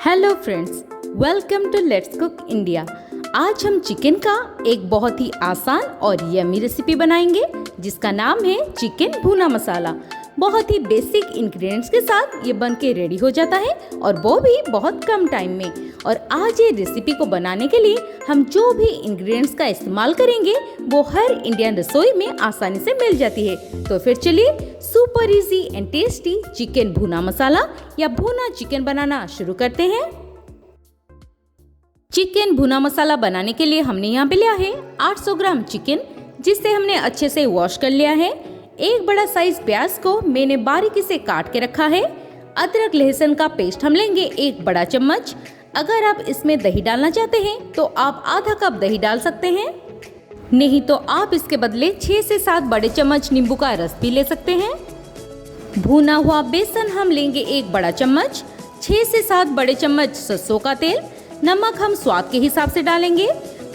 Hello friends, welcome to let's cook India. आज हम chicken का एक बहुत ही आसान और यमी रेसिपी बनाएंगे जिसका नाम है चिकन भुना मसाला। बहुत ही बेसिक इंग्रेडिएंट्स के साथ ये बन के रेडी हो जाता है और वो भी बहुत कम टाइम में। और आज ये रेसिपी को बनाने के लिए हम जो भी इंग्रेडिएंट्स का इस्तेमाल करेंगे वो हर इंडियन रसोई में आसानी से मिल जाती है। तो फिर चलिए super easy and tasty chicken भुना मसाला या भुना चिकन बनाना शुरू करते हैं। चिकन भुना मसाला बनाने के लिए हमने यहाँ पे लिया है 800 ग्राम चिकन, जिसे हमने अच्छे से वॉश कर लिया है। एक बड़ा साइज प्याज को मैंने बारीकी से काट के रखा है। अदरक लहसुन का पेस्ट हम लेंगे 1 बड़ा चम्मच। अगर आप इसमें दही डालना चाहते हैं तो आप आधा कप दही डाल सकते हैं, नहीं तो आप इसके बदले 6 से 7 बड़े चम्मच नींबू का रस भी ले सकते हैं। भुना हुआ बेसन हम लेंगे 1 बड़ा चम्मच। 6 से 7 बड़े चम्मच सरसों का तेल। नमक हम स्वाद के हिसाब से डालेंगे।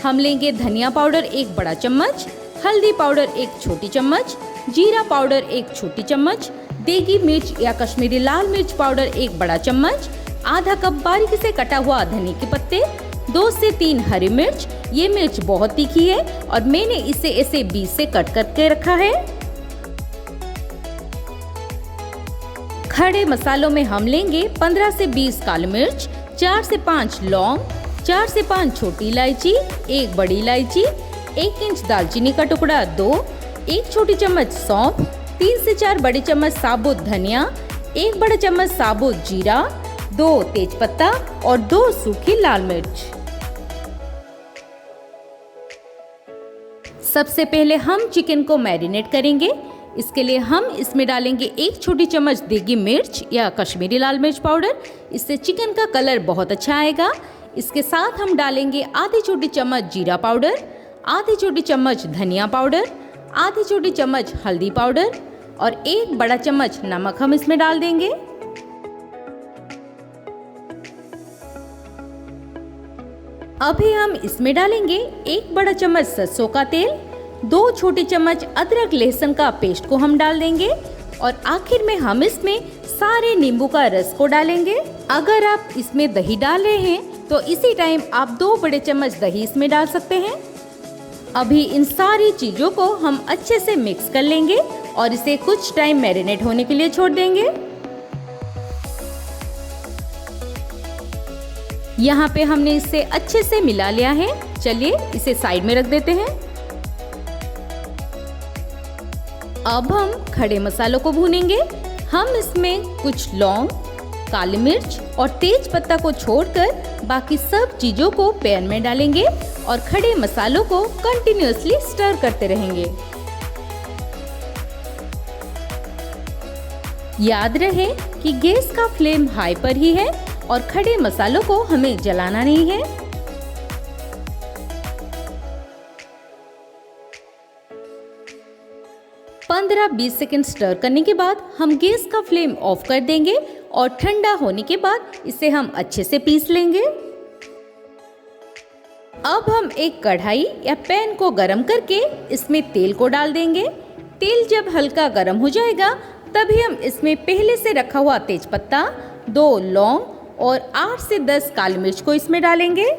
हम लेंगे धनिया पाउडर 1 बड़ा चम्मच, हल्दी पाउडर 1 छोटी चम्मच, जीरा पाउडर 1 छोटी चम्मच, देगी मिर्च या कश्मीरी लाल मिर्च पाउडर 1 बड़ा चम्मच, आधा कप बारीक से कटा हुआ धनिया के पत्ते, 2 से 3 हरी मिर्च। ये मिर्च बहुत तीखी है और मैंने इसे ऐसे बीच से कट करके रखा है। खड़े मसालों में हम लेंगे 15 से 20 काली मिर्च, 4 से 5 लौंग, 4 से 5 छोटी इलायची, 1 बड़ी इलायची, 1 इंच दालचीनी का टुकड़ा 2, 1 छोटी चम्मच सौंफ, 3 से 4 बड़ी चम्मच साबुत धनिया, 1 बड़ा चम्मच साबुत जीरा, 2 तेजपत्ता और 2 सूखी लाल मिर्च। सबसे पहले हम चिकन को मैरिनेट करेंगे। इसके लिए हम इसमें डालेंगे 1 छोटी चम्मच देगी मिर्च या कश्मीरी लाल मिर्च पाउडर। इससे चिकन का कलर बहुत अच्छा आएगा। इसके साथ हम डालेंगे आधी छोटी चम्मच जीरा पाउडर, आधी छोटी चम्मच धनिया पाउडर, आधी छोटी चम्मच हल्दी पाउडर और 1 बड़ा चम्मच नमक हम इसमें डाल देंगे। अभी हम इसमें डालेंगे 1 बड़ा चम्मच सरसों का तेल, 2 छोटी चम्मच अदरक लहसुन का पेस्ट को हम डाल देंगे और आखिर में हम इसमें सारे नींबू का रस को डालेंगे। अगर आप इसमें दही डाल रहे हैं तो इसी टाइम आप 2 बड़े चम्मच दही इसमें डाल सकते हैं। अभी इन सारी चीजों को हम अच्छे से मिक्स कर लेंगे और इसे कुछ टाइम मैरिनेट होने के लिए छोड़ देंगे। यहाँ पे हमने इसे अच्छे से मिला लिया है। चलिए इसे साइड में रख देते हैं। अब हम खड़े मसालों को भूनेंगे। हम इसमें कुछ लौंग, काली मिर्च और तेज पत्ता को छोड़कर बाकी सब चीजों को पैन में डालेंगे और खड़े मसालों को कंटिन्यूअसली स्टर करते रहेंगे। याद रहे कि गैस का फ्लेम हाई पर ही है और खड़े मसालों को हमें जलाना नहीं है। पंद्रह 20 सेकंड स्टर करने के बाद हम गैस का फ्लेम ऑफ कर देंगे और ठंडा होने के बाद इसे हम अच्छे से पीस लेंगे। अब हम एक कढ़ाई या पैन को गरम करके इसमें तेल को डाल देंगे। तेल जब हल्का गरम हो जाएगा तभी हम इसमें पहले से रखा हुआ तेजपत्ता, 2 लौंग और 8 से 10 काली मिर्च को इसमें डालेंगे।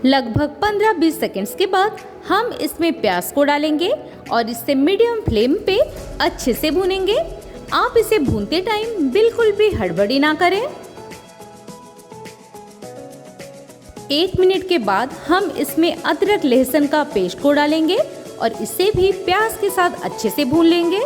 लगभग 15-20 सेकंड्स के बाद हम इसमें प्याज को डालेंगे और इसे मीडियम फ्लेम पे अच्छे से भूनेंगे। आप इसे भूनते टाइम बिल्कुल भी हड़बड़ी ना करें। 1 मिनट के बाद हम इसमें अदरक लहसुन का पेस्ट को डालेंगे और इसे भी प्याज के साथ अच्छे से भून लेंगे।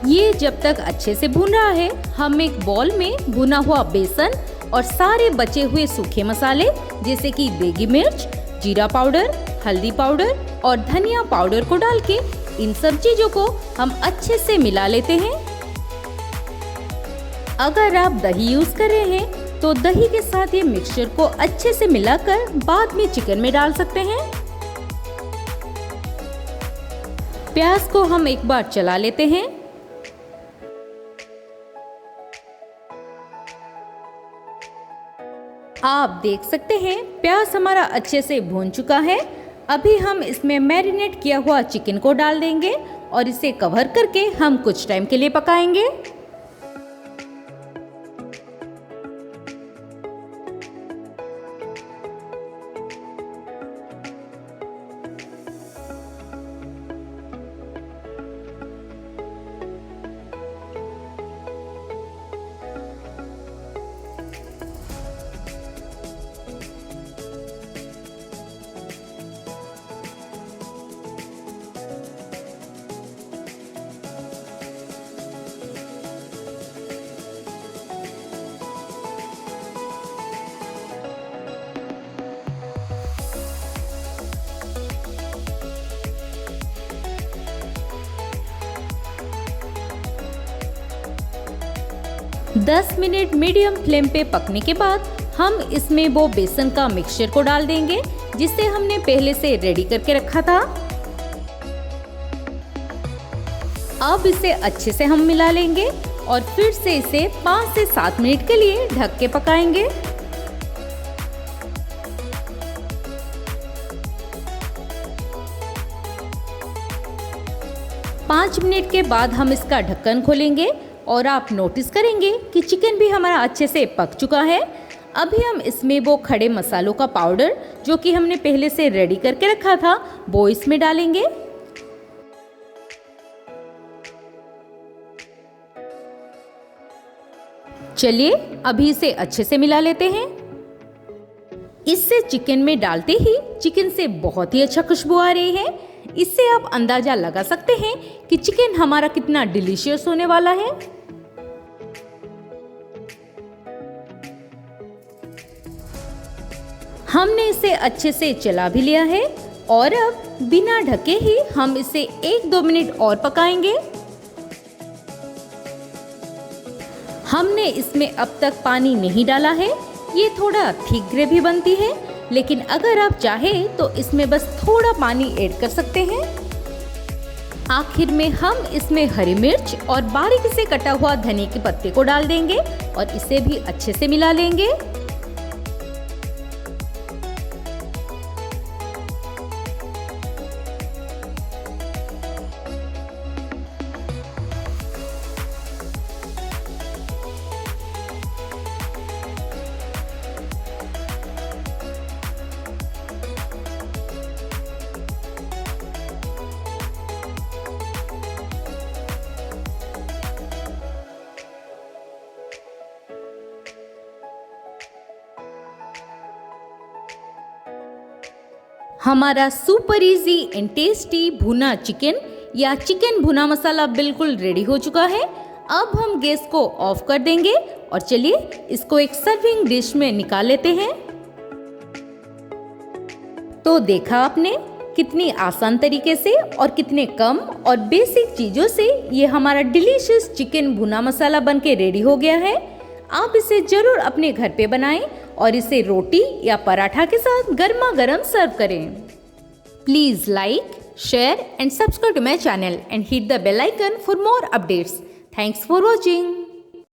ये जब तक अच्छे से भून रहा है, हम एक बॉल में भुना हुआ बेसन और सारे बचे हुए सूखे मसाले जैसे कि देगी मिर्च, जीरा पाउडर, हल्दी पाउडर और धनिया पाउडर को डाल के इन सब चीजों को हम अच्छे से मिला लेते हैं। अगर आप दही यूज कर रहे हैं तो दही के साथ ये मिक्सचर को अच्छे से मिलाकर बाद में चिकन में डाल सकते हैं। प्याज को हम एक बार चला लेते हैं। आप देख सकते हैं प्याज हमारा अच्छे से भून चुका है। अभी हम इसमें मैरिनेट किया हुआ चिकन को डाल देंगे और इसे कवर करके हम कुछ टाइम के लिए पकाएंगे। दस मिनट मीडियम फ्लेम पे पकने के बाद हम इसमें वो बेसन का मिक्सचर को डाल देंगे जिसे हमने पहले से रेडी करके रखा था। अब इसे अच्छे से हम मिला लेंगे और फिर से इसे 5 से 7 मिनट के लिए ढक के पकाएंगे। पाँच मिनट के बाद हम इसका ढक्कन खोलेंगे और आप नोटिस करेंगे कि चिकन भी हमारा अच्छे से पक चुका है। अभी हम इसमें वो खड़े मसालों का पाउडर जो कि हमने पहले से रेडी करके रखा था वो इसमें डालेंगे। चलिए अभी इसे अच्छे से मिला लेते हैं। इससे चिकन में डालते ही चिकन से बहुत ही अच्छा खुशबू आ रही है। इससे आप अंदाजा लगा सकते हैं कि चिकन हमारा कितना डिलीशियस होने वाला है। हमने इसे अच्छे से चला भी लिया है और अब बिना ढके ही हम इसे 1-2 मिनट और पकाएंगे। हमने इसमें अब तक पानी नहीं डाला है, ये थोड़ा थिक ग्रेवी बनती है, लेकिन अगर आप चाहें तो इसमें बस थोड़ा पानी ऐड कर सकते हैं। आखिर में हम इसमें हरी मिर्च और बारीक से कटा हुआ धनिया के पत्ते को डाल देंगे और इसे भी अच्छे से मिला लेंगे। हमारा सुपर इजी एंड टेस्टी भुना चिकन या चिकन भुना मसाला बिल्कुल रेडी हो चुका है। अब हम गैस को ऑफ कर देंगे और चलिए इसको एक सर्विंग डिश में निकाल लेते हैं। तो देखा आपने कितनी आसान तरीके से और कितने कम और बेसिक चीजों से ये हमारा डिलीशियस चिकन भुना मसाला बनके रेडी हो गया है। आप इसे जरूर अपने घर पे बनाएं और इसे रोटी या पराठा के साथ गर्मा गर्म सर्व करें। Please like, share and subscribe to my channel and hit the bell icon for more updates. Thanks for watching.